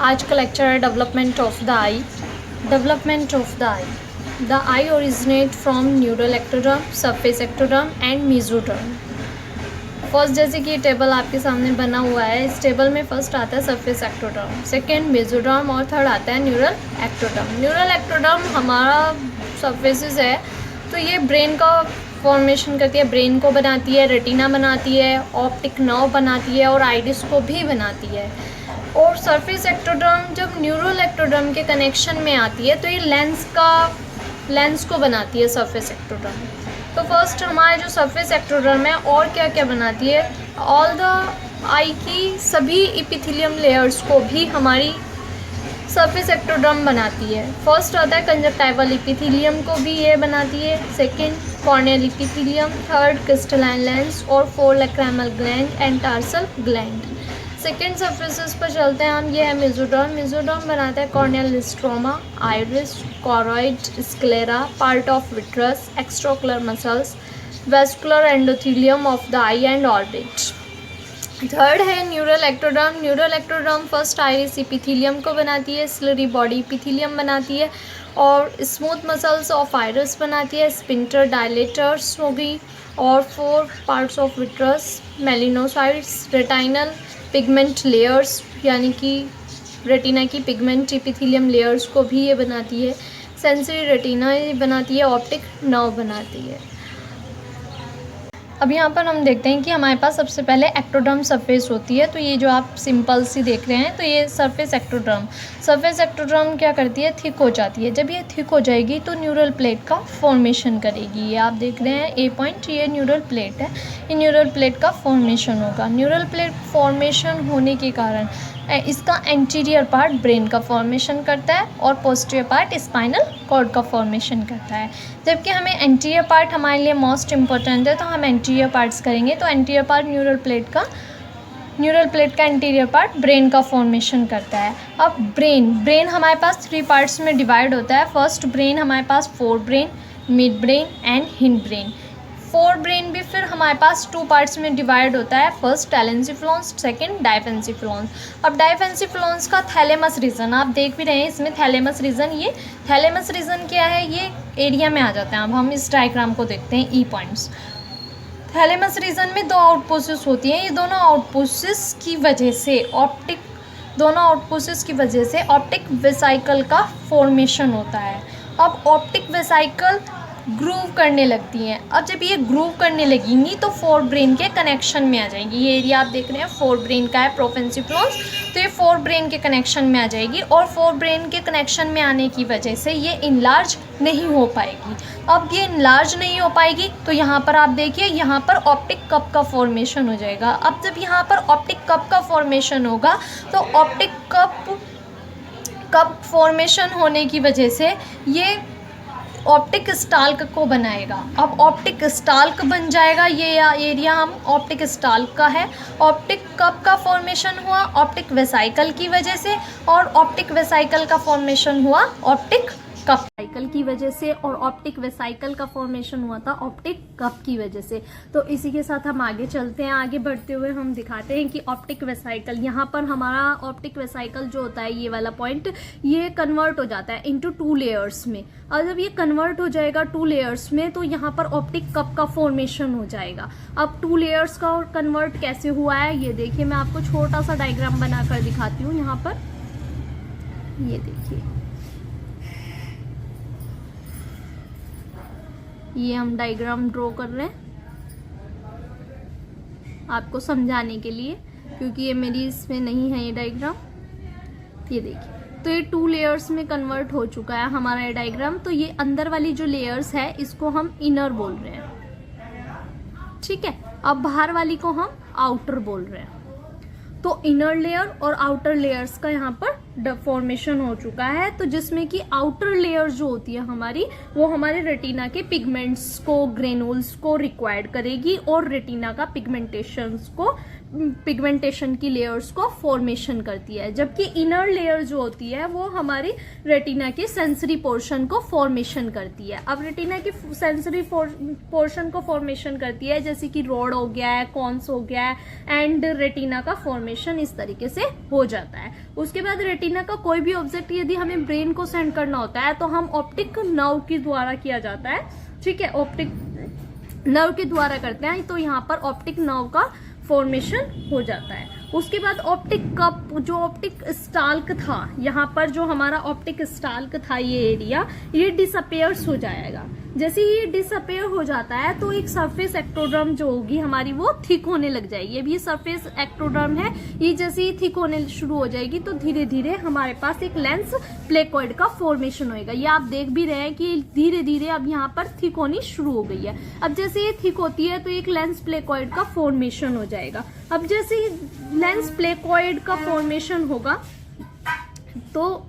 आज का लेक्चर है development of the I. Development of the I. The I originate from neural ectoderm, surface ectoderm and mesoderm. First जैसे कि table आपके सामने बना हुआ है, इस टेबल में फर्स्ट आता है सरफेस एक्टोडर्म, सेकंड मेसोडर्म और थर्ड आता है न्यूरल एक्टोडर्म। न्यूरल एक्टोडर्म हमारा सरफेसिस है, तो ये ब्रेन का फॉर्मेशन करती है, ब्रेन को बनाती है, रेटिना बनाती है, ऑप्टिक नर्व बनाती है और आइरिस को भी बनाती है। और सरफेस एक्टोडर्म जब न्यूरल एक्टोडर्म के कनेक्शन में आती है तो ये लेंस को बनाती है सरफेस एक्टोडर्म। तो फर्स्ट हमारे जो सरफेस एक्टोडर्म है और क्या क्या बनाती है, ऑल द आई की सभी एपिथेलियम लेयर्स को भी हमारी सरफेस एक्टोडर्म बनाती है। फर्स्ट आता है कंजक्टाइवल एपिथेलियम को भी ये बनाती है, second corneal epithelium, third crystalline lens और fourth lacrimal gland and tarsal gland. Second surfaces पर चलते हैं हम, ये है मेसोडर्म। मेसोडर्म बनाता है corneal stroma, iris, choroid, sclera, part of vitreous, extraocular muscles, vascular endothelium of the eye and orbit. Third है neural ectoderm. Neural ectoderm first iris epithelium को बनाती है, स्लरी बॉडी एपिथेलियम बनाती है और स्मूथ मसल्स ऑफ आइरिस बनाती है, sphincter dilators होगी और four parts of vitreous, melanocytes, retinal pigment layers यानी कि रेटिना की पिगमेंट एपिथेलियम लेयर्स को भी ये बनाती है, सेंसरी रेटिना ये बनाती है, ऑप्टिक नर्व बनाती है। अब यहाँ पर हम देखते हैं कि हमारे पास सबसे पहले एक्टोडर्म सरफेस होती है, तो ये जो आप सिंपल सी देख रहे हैं तो ये सरफेस एक्टोडर्म। सरफेस एक्टोडर्म क्या करती है, थिक हो जाती है। जब ये थिक हो जाएगी तो न्यूरल प्लेट का फॉर्मेशन करेगी। ये आप देख रहे हैं ए पॉइंट, ये न्यूरल प्लेट है, ये न्यूरल प्लेट का फॉर्मेशन होगा। न्यूरल प्लेट फॉर्मेशन होने के कारण इसका एंटीरियर पार्ट ब्रेन का फॉर्मेशन करता है और पोस्टीरियर पार्ट स्पाइनल कॉर्ड का फॉर्मेशन करता है। जबकि हमें एंटीरियर पार्ट हमारे लिए मोस्ट इम्पोर्टेंट है, तो हम एंटीरियर पार्ट्स करेंगे। तो एंटीरियर पार्ट न्यूरल प्लेट का एंटीरियर पार्ट ब्रेन का फॉर्मेशन करता है। अब ब्रेन हमारे पास 3 पार्ट्स में डिवाइड होता है। फर्स्ट ब्रेन हमारे पास forebrain, midbrain and hindbrain. Forebrain भी फिर हमारे पास 2 पार्ट्स में डिवाइड होता है, फर्स्ट टैलेंसिफ्लोन्स, सेकंड डायफेंसिफ्लोन्स। अब डायफेंसिफ्लोन्स का थैलेमस रीजन आप देख भी रहे हैं, इसमें थैलेमस रीजन, ये थैलेमस रीजन क्या है, ये एरिया में आ जाते हैं। अब हम इस डायग्राम को देखते हैं, ई पॉइंट्स। थैलेमस रीजन में 2 आउटपोसेस होती हैं, ये दोनों आउटपोसेस की वजह से ऑप्टिक वेसिकल का फॉर्मेशन होता है। अब ऑप्टिक वेसिकल ग्रूव करने लगती हैं। अब जब ये ग्रूव करने लगेंगी तो फोर ब्रेन के कनेक्शन में आ जाएंगी। ये एरिया आप देख रहे हैं फोर ब्रेन का है, प्रोफेंसिफ्लोन्स, तो ये फोर ब्रेन के कनेक्शन में आ जाएगी और फोर ब्रेन के कनेक्शन में आने की वजह से ये इनलार्ज नहीं हो पाएगी। अब ये इनलार्ज नहीं हो पाएगी तो यहाँ पर आप देखिए, यहाँ पर ऑप्टिक कप का फॉर्मेशन हो जाएगा। अब जब यहाँ पर ऑप्टिक कप का फॉर्मेशन होगा तो ऑप्टिक कप फॉर्मेशन होने की वजह से ये ऑप्टिक स्टाल्क को बनाएगा। अब ऑप्टिक स्टाल्क बन जाएगा, ये एरिया हम ऑप्टिक स्टाल्क का है। ऑप्टिक कप का फॉर्मेशन हुआ ऑप्टिक वेसाइकल की वजह से और ऑप्टिक वेसाइकल का फॉर्मेशन हुआ ऑप्टिक कप साइकिल की वजह से और ऑप्टिक वेसाइकल का फॉर्मेशन हुआ था ऑप्टिक कप की वजह से। तो इसी के साथ हम आगे चलते हैं। आगे बढ़ते हुए हम दिखाते हैं कि ऑप्टिक वेसाइकल, यहाँ पर हमारा ऑप्टिक वेसाइकल जो होता है, ये वाला पॉइंट, ये कन्वर्ट हो जाता है इनटू 2 लेयर्स में। और जब ये कन्वर्ट हो जाएगा 2 लेयर्स में तो यहाँ पर ऑप्टिक कप का फॉर्मेशन हो जाएगा। अब 2 लेयर्स का कन्वर्ट कैसे हुआ है ये देखिए, मैं आपको छोटा सा डायग्राम बनाकर दिखाती हूँ। यहाँ पर ये देखिए, ये हम डायग्राम ड्रॉ कर रहे हैं आपको समझाने के लिए, क्योंकि ये मेरी इसमें नहीं है ये डायग्राम। ये देखिए, तो ये 2 लेयर्स में कन्वर्ट हो चुका है हमारा ये डायग्राम। तो ये अंदर वाली जो लेयर्स है इसको हम इनर बोल रहे हैं, ठीक है। अब बाहर वाली को हम आउटर बोल रहे हैं। तो इनर लेयर और आउटर लेयर्स का यहाँ पर फॉर्मेशन हो चुका है। तो जिसमें कि आउटर लेयर जो होती है हमारी, वो हमारे रेटिना के पिगमेंट्स को, ग्रेनुल्स को रिक्वायर्ड करेगी और रेटिना का पिगमेंटेशन की लेयर्स को फॉर्मेशन करती है। जबकि इनर लेयर जो होती है वो हमारी रेटिना के सेंसरी पोर्शन को फॉर्मेशन करती है। अब रेटिना की सेंसरी पोर्शन को फॉर्मेशन करती है, जैसे कि रॉड हो गया है, कॉन्स हो गया है, एंड रेटिना का फॉर्मेशन इस तरीके से हो जाता है। उसके बाद रेटिना का कोई भी ऑब्जेक्ट यदि हमें ब्रेन को सेंड करना होता है तो हम ऑप्टिक नर्व के द्वारा किया जाता है, ठीक है, ऑप्टिक नर्व के द्वारा करते हैं, तो यहाँ पर ऑप्टिक नर्व का फॉर्मेशन हो जाता है। उसके बाद ऑप्टिक कप, जो ऑप्टिक स्टाल्क था, यहाँ पर जो हमारा ऑप्टिक स्टाल्क था ये एरिया, ये डिसअपेयर्स हो जाएगा। जैसे ही ये डिसअपेयर हो जाता है तो एक सरफेस एक्टोडर्म जो होगी हमारी वो थिक होने लग जाएगी। अब ये सरफेस एक्टोडर्म है, ये जैसे ही थिक होने शुरू हो जाएगी तो धीरे धीरे हमारे पास एक लेंस प्लेकॉइड का फॉर्मेशन होएगा। ये आप देख भी रहे हैं कि धीरे धीरे अब यहाँ पर थिक होनी शुरू हो गई है। अब जैसे ये थिक होती है तो एक लेंस प्लेकॉइड का फॉर्मेशन हो जाएगा। अब जैसे ही लेंस प्लेकॉइड का फॉर्मेशन होगा तो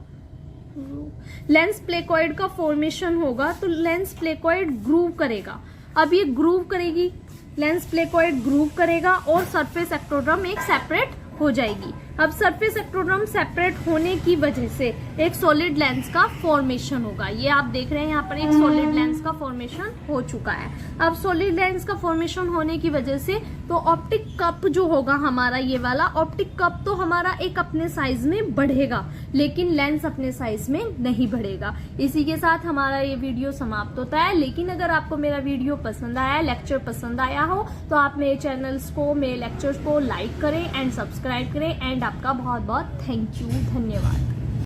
लेंस प्लेकॉइड का फॉर्मेशन होगा तो लेंस प्लेकॉइड ग्रूव करेगा। अब ये ग्रूव करेगी, लेंस प्लेकॉइड ग्रूव करेगा और सरफेस एक्टोडर्म एक सेपरेट हो जाएगी। अब सरफेस एक्टोडर्म सेपरेट होने की वजह से एक सॉलिड लेंस का फॉर्मेशन होगा। ये आप देख रहे हैं यहाँ पर एक सॉलिड लेंस का फॉर्मेशन हो चुका है। अब सॉलिड लेंस का फॉर्मेशन होने की वजह से तो ऑप्टिक कप जो होगा हमारा, ये वाला ऑप्टिक कप तो हमारा एक अपने साइज में बढ़ेगा, लेकिन लेंस अपने साइज में नहीं बढ़ेगा। इसी के साथ हमारा ये वीडियो समाप्त होता है। लेकिन अगर आपको मेरा वीडियो पसंद आया, लेक्चर पसंद आया हो, तो आप मेरे चैनल्स को, मेरे लेक्चर्स को लाइक करें एंड सब्सक्राइब करें। एंड आपका बहुत बहुत थैंक यू, धन्यवाद।